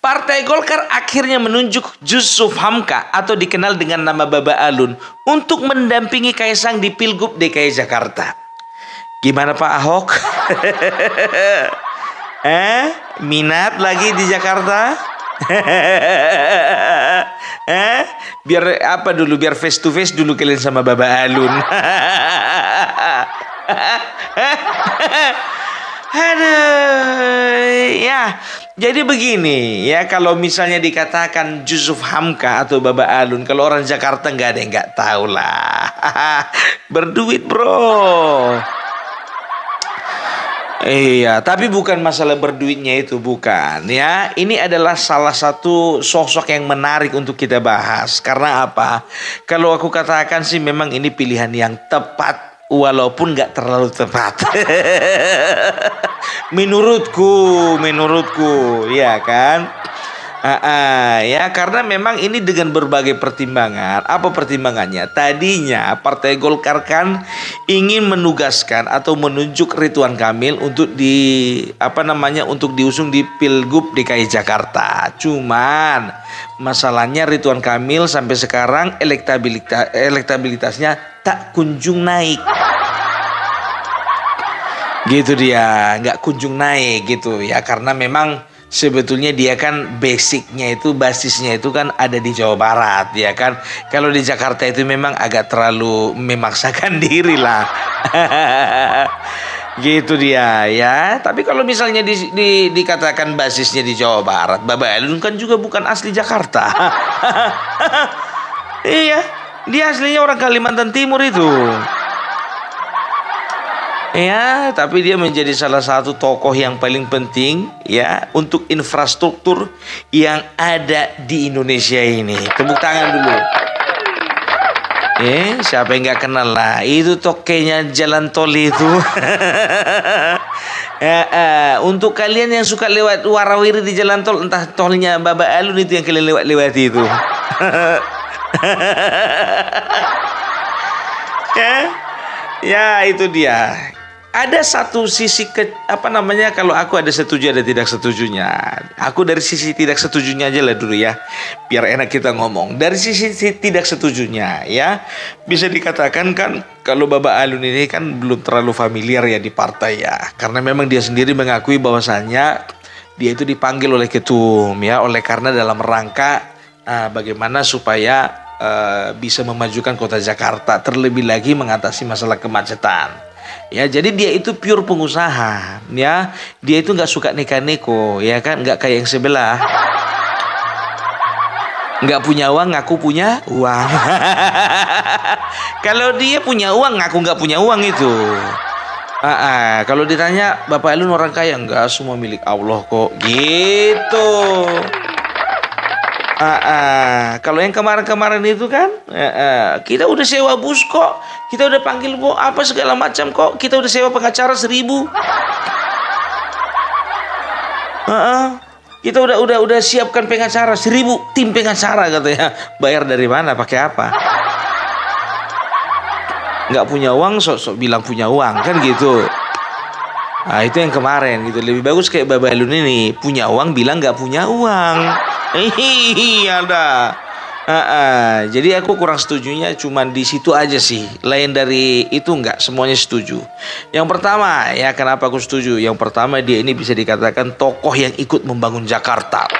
Partai Golkar akhirnya menunjuk Jusuf Hamka atau dikenal dengan nama Baba Alun untuk mendampingi Kaisang di Pilgub DKI Jakarta. Gimana Pak Ahok? Minat lagi di Jakarta? Biar apa dulu? Biar face to face dulu kalian sama Baba Alun. Aduh, ya. Jadi begini, ya kalau misalnya dikatakan Jusuf Hamka atau Baba Alun, kalau orang Jakarta nggak ada yang nggak tahu lah. Berduit bro. Iya, tapi bukan masalah berduitnya itu, bukan ya. Ini adalah salah satu sosok yang menarik untuk kita bahas. Karena apa? Kalau aku katakan sih memang ini pilihan yang tepat. Walaupun gak terlalu tepat. Menurutku, ya kan? Ya karena memang ini dengan berbagai pertimbangan. Apa pertimbangannya? Tadinya Partai Golkar kan ingin menugaskan atau menunjuk Ridwan Kamil untuk untuk diusung di Pilgub DKI Jakarta. Cuman masalahnya Ridwan Kamil sampai sekarang elektabilitasnya tak kunjung naik. Gitu dia, nggak kunjung naik gitu ya, karena memang sebetulnya dia kan basisnya itu kan ada di Jawa Barat ya kan. Kalau di Jakarta itu memang agak terlalu memaksakan diri lah. Gitu dia ya. Tapi kalau misalnya dikatakan basisnya di Jawa Barat, Baba Alun kan juga bukan asli Jakarta. Iya, dia aslinya orang Kalimantan Timur itu. Ya, tapi dia menjadi salah satu tokoh yang paling penting ya untuk infrastruktur yang ada di Indonesia ini. Tepuk tangan dulu. Siapa yang nggak kenal lah? Itu tokenya jalan tol itu. Untuk kalian yang suka lewat warawiri di jalan tol, entah tolnya Baba Alun itu yang kalian lewati itu. Ya itu dia. Ada satu sisi kalau aku ada setuju ada tidak setujunya. Aku dari sisi tidak setujunya aja lah dulu ya, biar enak kita ngomong. Dari sisi tidak setujunya ya, bisa dikatakan kan kalau Baba Alun ini kan belum terlalu familiar ya di partai ya, karena memang dia sendiri mengakui bahwasannya dia itu dipanggil oleh ketum ya, oleh karena dalam rangka bagaimana supaya bisa memajukan kota Jakarta, terlebih lagi mengatasi masalah kemacetan. Ya, jadi dia itu pure pengusaha, ya. Dia itu nggak suka neko-neko, ya kan? Nggak kayak yang sebelah. Nggak punya uang, ngaku punya uang. Kalau dia punya uang, ngaku nggak punya uang itu. Kalau ditanya, Bapak Alun orang kaya? Nggak, semua milik Allah kok. Gitu. Kalau yang kemarin-kemarin itu kan kita udah sewa bus kok, kita udah panggil apa segala macam kok, kita udah sewa pengacara 1.000. Kita udah siapkan pengacara 1.000 tim pengacara katanya. Bayar dari mana? Pakai apa? Nggak punya uang, sok bilang punya uang kan gitu. Itu yang kemarin gitu. Lebih bagus kayak Baba Alun ini, punya uang bilang nggak punya uang. Iya dah. Jadi aku kurang setujunya cuman di situ aja sih. Lain dari itu enggak semuanya setuju. Yang pertama ya, kenapa aku setuju? Yang pertama, dia ini bisa dikatakan tokoh yang ikut membangun Jakarta.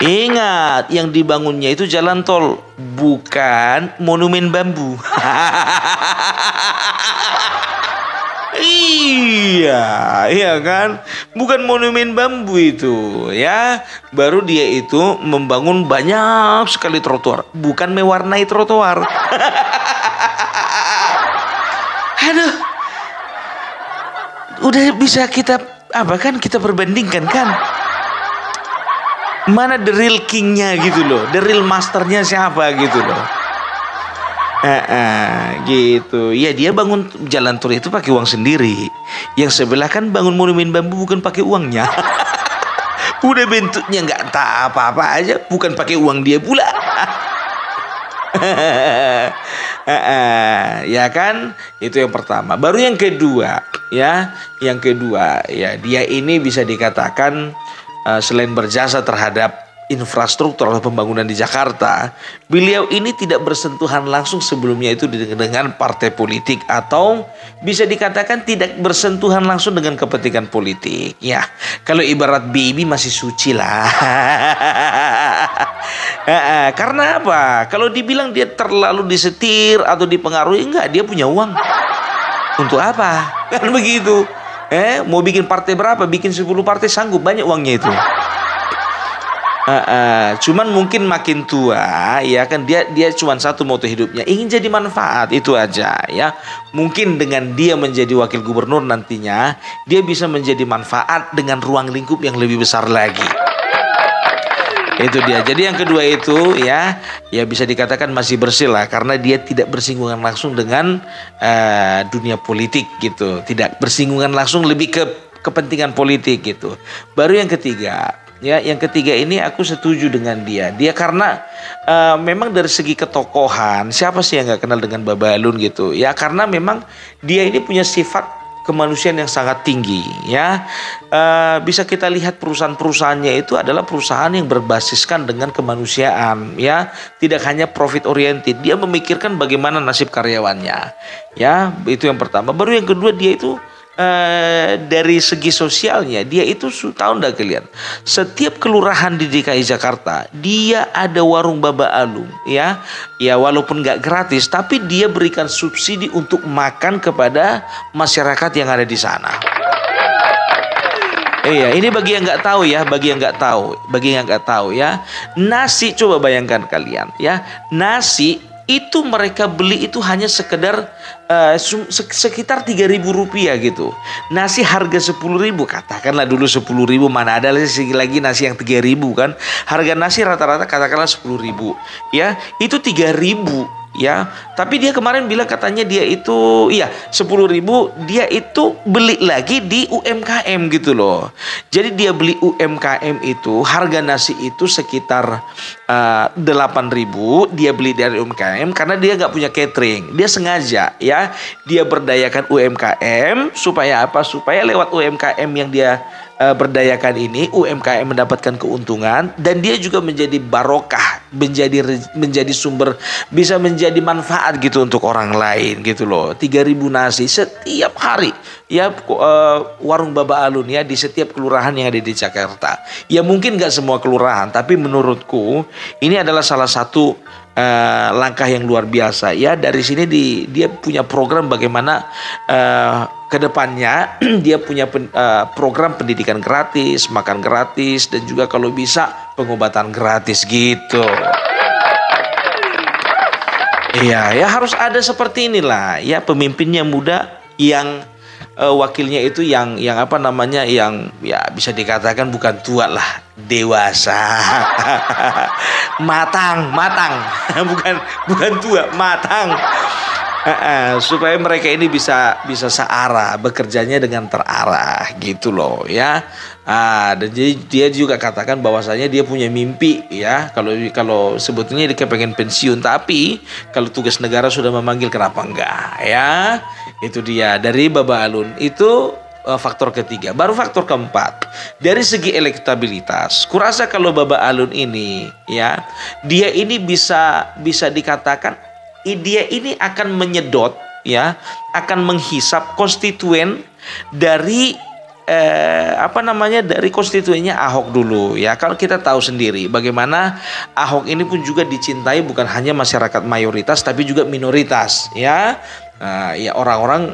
Ingat, yang dibangunnya itu jalan tol, bukan monumen bambu. Iya kan? Bukan monumen bambu itu ya. Baru dia itu membangun banyak sekali trotoar, bukan mewarnai trotoar. Aduh. Udah bisa kita kita perbandingkan kan? Mana the real king-nya gitu loh, the real masternya siapa gitu loh. Gitu. Ya, dia bangun jalan tol itu pakai uang sendiri. Yang sebelah kan bangun monumen bambu bukan pakai uangnya. Udah bentuknya nggak tak apa-apa aja, bukan pakai uang dia pula. Ya kan, itu yang pertama. Baru yang kedua, ya, dia ini bisa dikatakan selain berjasa terhadap infrastruktur atau pembangunan di Jakarta, beliau ini tidak bersentuhan langsung sebelumnya itu dengan partai politik, atau bisa dikatakan tidak bersentuhan langsung dengan kepentingan politik. Ya, kalau ibarat baby masih suci lah. Karena apa? Kalau dibilang dia terlalu disetir atau dipengaruhi, enggak, dia punya uang. Untuk apa? Kan begitu. Mau bikin partai berapa? Bikin 10 partai sanggup, banyak uangnya itu. Cuman mungkin makin tua, ya kan, dia cuma satu moto hidupnya, ingin jadi manfaat, itu aja ya. Mungkin dengan dia menjadi wakil gubernur nantinya, dia bisa menjadi manfaat dengan ruang lingkup yang lebih besar lagi. Itu dia. Jadi yang kedua itu ya bisa dikatakan masih bersih lah, karena dia tidak bersinggungan langsung dengan dunia politik gitu, tidak bersinggungan langsung, lebih ke kepentingan politik gitu. Baru yang ketiga. Ya, yang ketiga ini aku setuju dengan dia. Dia karena memang dari segi ketokohan, siapa sih yang nggak kenal dengan Baba Alun gitu? Ya, karena memang dia ini punya sifat kemanusiaan yang sangat tinggi. Ya, bisa kita lihat perusahaan-perusahaannya itu adalah perusahaan yang berbasiskan dengan kemanusiaan. Ya, tidak hanya profit oriented. Dia memikirkan bagaimana nasib karyawannya. Ya, itu yang pertama. Baru yang kedua, dia itu dari segi sosialnya, dia itu tahu enggak kalian, setiap kelurahan di DKI Jakarta dia ada warung Baba Alun, ya walaupun nggak gratis, tapi dia berikan subsidi untuk makan kepada masyarakat yang ada di sana. Iya, ini bagi yang nggak tahu ya, nasi, coba bayangkan kalian ya, nasi itu mereka beli itu hanya sekedar sekitar 3.000 rupiah gitu. Nasi harga 10.000, katakanlah dulu 10.000, mana ada lagi nasi yang 3.000 kan. Harga nasi rata-rata katakanlah 10.000, ya itu 3.000. Ya, tapi dia kemarin bilang katanya dia itu 10.000, dia itu beli lagi di UMKM gitu loh. Jadi dia beli UMKM itu harga nasi itu sekitar 8.000, dia beli dari UMKM karena dia nggak punya catering. Dia sengaja ya, dia berdayakan UMKM supaya apa? Supaya lewat UMKM yang dia berdayakan ini, UMKM mendapatkan keuntungan, dan dia juga menjadi barokah, menjadi sumber, bisa menjadi manfaat gitu untuk orang lain gitu loh. 3.000 nasi setiap hari ya, warung Baba Alun ya, di setiap kelurahan yang ada di Jakarta. Ya mungkin gak semua kelurahan, tapi menurutku ini adalah salah satu langkah yang luar biasa ya. Dari sini dia punya program bagaimana kedepannya dia punya program pendidikan gratis, makan gratis, dan juga kalau bisa pengobatan gratis gitu. Iya ya, harus ada seperti inilah ya, pemimpinnya muda yang wakilnya itu yang apa namanya, yang ya bisa dikatakan bukan tua lah, dewasa. matang bukan tua, matang. Supaya mereka ini bisa searah, bekerjanya dengan terarah gitu loh ya. Dan jadi dia juga katakan bahwasanya dia punya mimpi ya, kalau sebetulnya dia pengen pensiun, tapi kalau tugas negara sudah memanggil, kenapa enggak ya. Itu dia dari Baba Alun. Itu faktor ketiga. Baru faktor keempat, dari segi elektabilitas, kurasa kalau Baba Alun ini ya, dia ini bisa dikatakan dia ini akan menyedot ya, akan menghisap konstituen dari dari konstituennya Ahok dulu ya. Kalau kita tahu sendiri bagaimana Ahok ini pun juga dicintai bukan hanya masyarakat mayoritas tapi juga minoritas ya. Ya orang-orang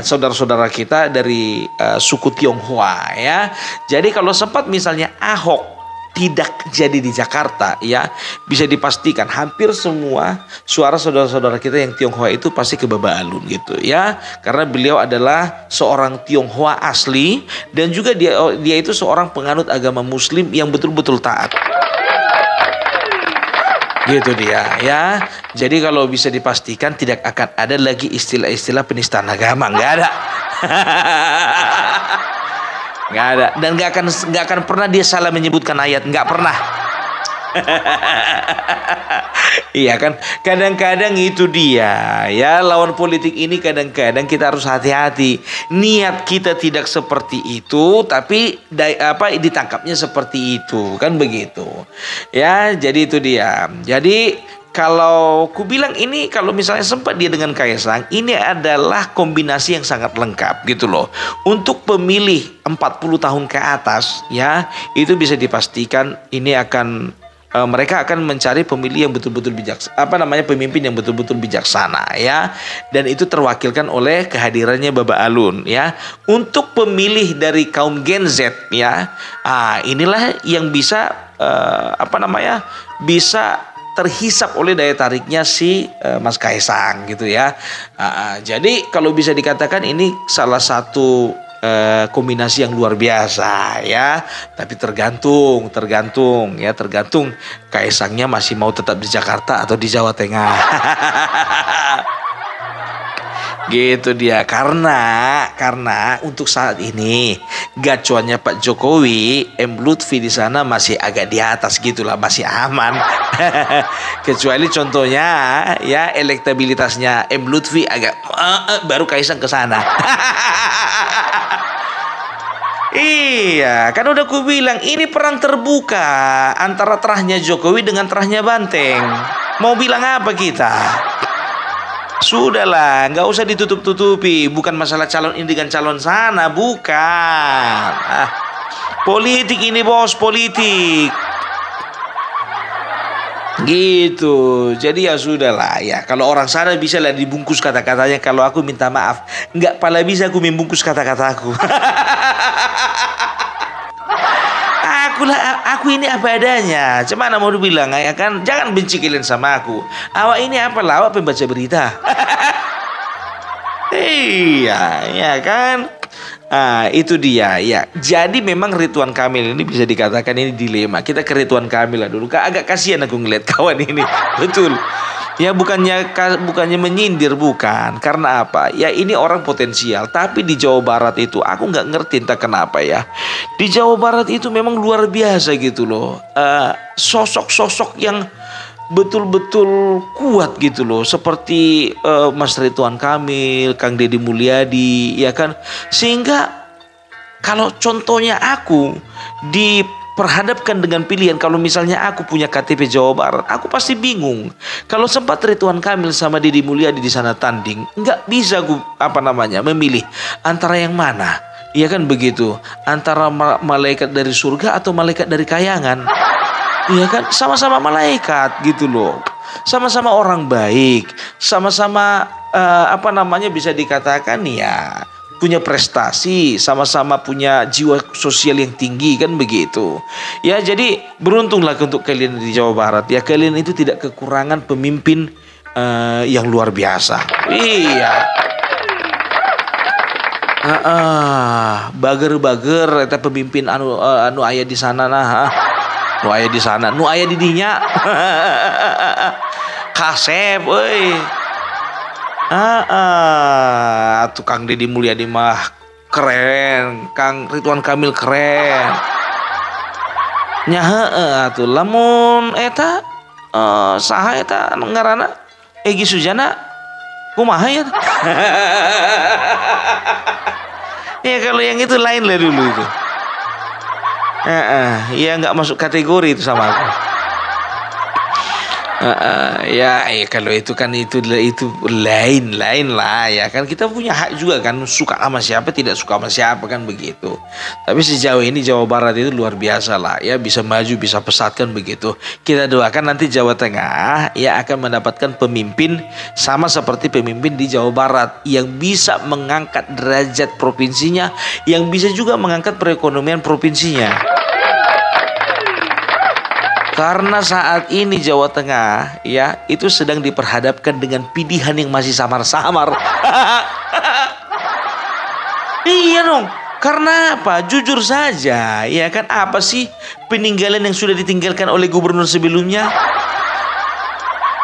saudara-saudara kita dari suku Tionghoa ya. Jadi kalau sempat misalnya Ahok tidak jadi di Jakarta ya, bisa dipastikan hampir semua suara saudara-saudara kita yang Tionghoa itu pasti ke Baba Alun gitu ya, karena beliau adalah seorang Tionghoa asli, dan juga dia itu seorang penganut agama Muslim yang betul-betul taat. Gitu dia ya. Jadi kalau bisa dipastikan tidak akan ada lagi istilah-istilah penistaan agama, nggak ada. Nggak ada, dan nggak akan pernah dia salah menyebutkan ayat, nggak pernah. Iya kan, kadang-kadang itu dia ya, lawan politik ini kadang-kadang kita harus hati-hati. Niat kita tidak seperti itu, tapi ditangkapnya seperti itu, kan begitu. Ya, jadi itu dia. Jadi kalau ku bilang ini, kalau misalnya sempat dia dengan Kaisang, ini adalah kombinasi yang sangat lengkap gitu loh. Untuk pemilih 40 tahun ke atas ya, itu bisa dipastikan ini akan mereka akan mencari pemilih yang betul-betul pemimpin yang betul-betul bijaksana ya, dan itu terwakilkan oleh kehadirannya Baba Alun ya. Untuk pemilih dari kaum Gen Z ya, inilah yang bisa bisa terhisap oleh daya tariknya si Mas Kaisang gitu ya. Jadi kalau bisa dikatakan ini salah satu kombinasi yang luar biasa ya, tapi tergantung Kaisangnya masih mau tetap di Jakarta atau di Jawa Tengah. Gitu dia, karena untuk saat ini gacuannya Pak Jokowi, M Lutfi di sana masih agak di atas gitulah, masih aman. Kecuali contohnya ya, elektabilitasnya M Lutfi agak baru Kaisang ke sana. Iya, kan udah ku bilang ini perang terbuka antara terahnya Jokowi dengan terahnya Banteng. Mau bilang apa kita? Sudahlah, nggak usah ditutup-tutupi. Bukan masalah calon ini dengan calon sana, bukan. Politik ini bos, politik. Gitu. Jadi ya sudahlah ya. Kalau orang sana bisa lah dibungkus kata-katanya. Kalau aku minta maaf, nggak pala bisa aku membungkus kata-kataku. Aku ini apa adanya. Cemana mau dibilang ya kan? Jangan benci kalian sama aku. Awak ini apa lah? Awak pembaca berita. Iya, ya kan? Itu dia ya. Jadi memang Ridwan Kamil ini bisa dikatakan ini dilema. Kita ke Ridwan Kamil lah dulu. Agak kasihan aku ngeliat kawan ini. Betul. Ya bukannya menyindir, bukan. Karena apa? Ya ini orang potensial. Tapi di Jawa Barat itu aku nggak ngerti entah kenapa ya. Di Jawa Barat itu memang luar biasa gitu loh. Sosok-sosok yang betul-betul kuat gitu loh. Seperti Mas Ridwan Kamil, Kang Deddy Mulyadi, ya kan. Sehingga kalau contohnya aku diperhadapkan dengan pilihan, kalau misalnya aku punya KTP Jawa Barat, aku pasti bingung. Kalau sempat Ridwan Kamil sama Deddy Mulyadi di sana tanding, nggak bisa aku memilih antara yang mana. Iya kan begitu, antara malaikat dari surga atau malaikat dari kayangan. Iya kan, sama-sama malaikat gitu loh, sama-sama orang baik, sama-sama bisa dikatakan ya punya prestasi, sama-sama punya jiwa sosial yang tinggi kan begitu. Ya jadi beruntunglah untuk kalian di Jawa Barat ya, kalian itu tidak kekurangan pemimpin yang luar biasa. Iya. Bager-bager eta pemimpin anu aya di sana nah. Nu aya di sana, nu aya di dinya. Kasep euy. Kang Deddy Mulyadi mah keren, Kang Ridwan Kamil keren. Nya heueuh atuh lamun eta saha eta anu ngaranna Egy Sujana kumaha ya? Ya kalau yang itu lain lah dulu itu. Ya nggak masuk kategori itu sama aku. Ya kalau itu kan itu lain lah ya kan, kita punya hak juga kan, suka sama siapa tidak suka sama siapa kan begitu. Tapi sejauh ini Jawa Barat itu luar biasa lah ya, bisa maju bisa pesat kan begitu. Kita doakan nanti Jawa Tengah ya akan mendapatkan pemimpin sama seperti pemimpin di Jawa Barat yang bisa mengangkat derajat provinsinya, yang bisa juga mengangkat perekonomian provinsinya. Karena saat ini Jawa Tengah ya itu sedang diperhadapkan dengan pilihan yang masih samar-samar. Iya dong. Karena apa? Jujur saja, ya kan, apa sih peninggalan yang sudah ditinggalkan oleh gubernur sebelumnya?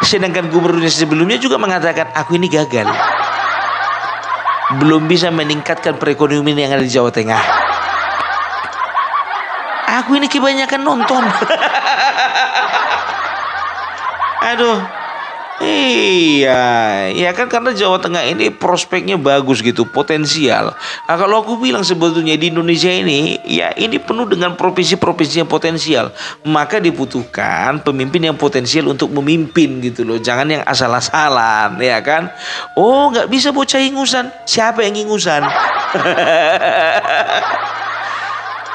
Sedangkan gubernurnya sebelumnya juga mengatakan aku ini gagal. Belum bisa meningkatkan perekonomian yang ada di Jawa Tengah. Aku ini kebanyakan nonton. Aduh. Iya, ya kan karena Jawa Tengah ini prospeknya bagus gitu, potensial. Nah, kalau aku bilang sebetulnya di Indonesia ini, ya ini penuh dengan provinsi-provinsi yang potensial. Maka dibutuhkan pemimpin yang potensial untuk memimpin gitu loh. Jangan yang asal-asalan, ya kan? Oh, nggak bisa bocah ingusan. Siapa yang ingusan?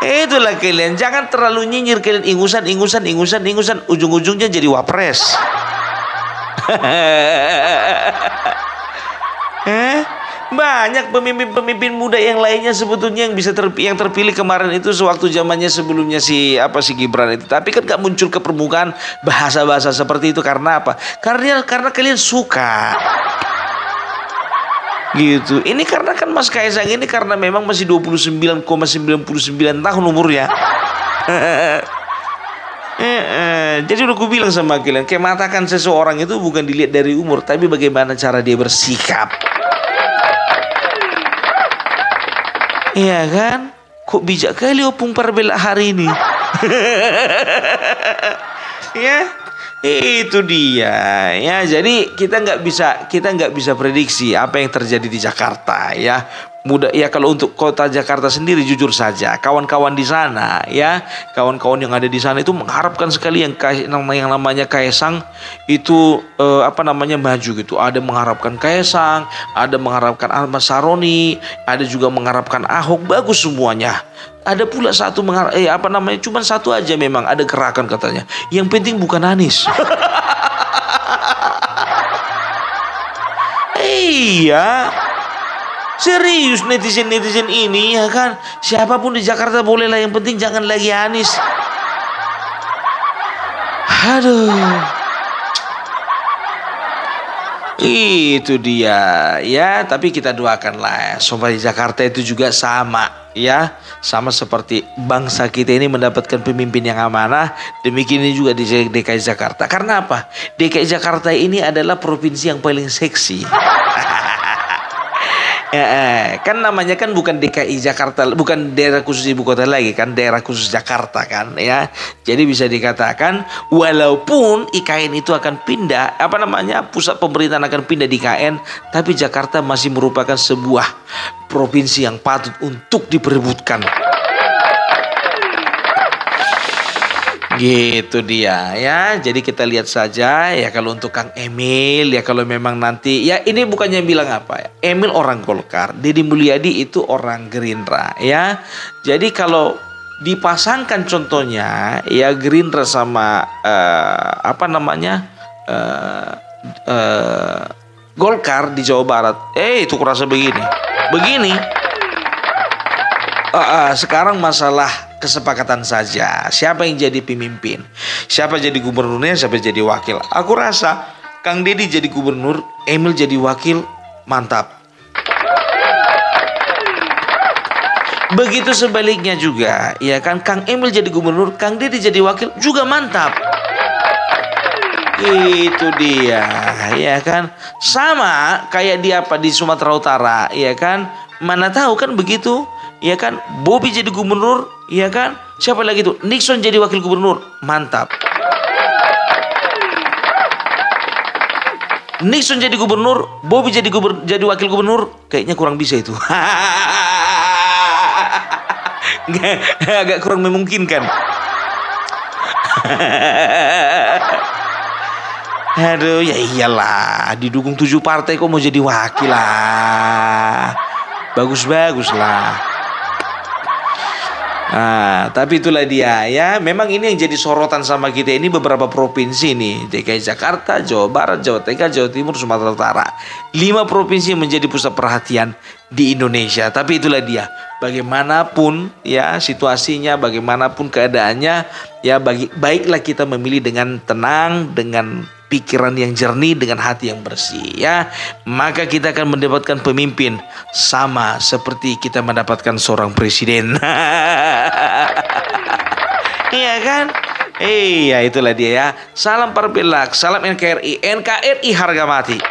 Itulah kalian, jangan terlalu nyinyir kalian ingusan, ujung-ujungnya jadi wapres. Banyak pemimpin-pemimpin muda yang lainnya sebetulnya yang bisa yang terpilih kemarin itu sewaktu zamannya sebelumnya si Gibran itu. Tapi kan gak muncul ke permukaan bahasa-bahasa seperti itu karena apa? Karena kalian suka. Gitu. Ini karena kan Mas Kaisang ini karena memang masih 29,99 tahun umurnya. Jadi udah gue bilang sama kalian, kematakan seseorang itu bukan dilihat dari umur, tapi bagaimana cara dia bersikap. Iya kan? Kok bijak kali Opung Parbela hari ini. Ya, itu dia. Ya, jadi kita nggak bisa prediksi apa yang terjadi di Jakarta ya. Mudah ya kalau untuk kota Jakarta sendiri jujur saja kawan-kawan di sana ya, kawan-kawan yang ada di sana itu mengharapkan sekali yang namanya Kaisang itu maju gitu. Ada mengharapkan Kaisang, ada mengharapkan Ahmad Saroni, ada juga mengharapkan Ahok, bagus semuanya. Ada pula satu cuman satu aja memang ada gerakan katanya. Yang penting bukan Anies. Iya. Serius netizen ini ya kan. Siapapun di Jakarta boleh lah, yang penting jangan lagi Anies. Aduh. Itu dia ya, tapi kita doakanlah supaya Jakarta itu juga sama ya, sama seperti bangsa kita ini mendapatkan pemimpin yang amanah. Demikian ini juga di DKI Jakarta. Karena apa? DKI Jakarta ini adalah provinsi yang paling seksi. Kan namanya kan bukan DKI Jakarta, bukan daerah khusus ibu kota lagi kan, daerah khusus Jakarta kan ya. Jadi bisa dikatakan walaupun IKN itu akan pindah, pusat pemerintahan akan pindah di IKN, tapi Jakarta masih merupakan sebuah provinsi yang patut untuk diperebutkan. Gitu dia ya. Jadi kita lihat saja ya, kalau untuk Kang Emil ya, kalau memang nanti ya, ini bukannya bilang apa ya, Emil orang Golkar, Deddy Mulyadi itu orang Gerindra ya. Jadi kalau dipasangkan contohnya ya Gerindra sama Golkar di Jawa Barat, itu kurasa begini. Sekarang masalah kesepakatan saja. Siapa yang jadi pemimpin? Siapa jadi gubernurnya? Siapa jadi wakil? Aku rasa Kang Deddy jadi gubernur, Emil jadi wakil, mantap. Begitu sebaliknya juga, ya kan? Kang Emil jadi gubernur, Kang Deddy jadi wakil, juga mantap. Itu dia, ya kan? Sama kayak di Sumatera Utara, ya kan? Mana tahu kan begitu? Ya kan, Bobby jadi gubernur, ya kan? Siapa lagi tuh? Nixon jadi wakil gubernur, mantap. Nixon jadi gubernur, Bobby jadi wakil gubernur, kayaknya kurang bisa itu. Agak kurang memungkinkan. Aduh, ya iyalah, didukung 7 partai kok mau jadi wakil lah. Bagus-bagus lah. Nah, tapi itulah dia ya. Memang ini yang jadi sorotan sama kita ini beberapa provinsi nih, DKI Jakarta, Jawa Barat, Jawa Tengah, Jawa Timur, Sumatera Utara. 5 provinsi yang menjadi pusat perhatian di Indonesia. Tapi itulah dia. Bagaimanapun ya situasinya, bagaimanapun keadaannya, ya baiklah kita memilih dengan tenang, dengan pikiran yang jernih, dengan hati yang bersih ya. Maka kita akan mendapatkan pemimpin sama seperti kita mendapatkan seorang presiden. Iya kan? Iya, itulah dia ya. Salam Parpelak, salam NKRI, NKRI harga mati.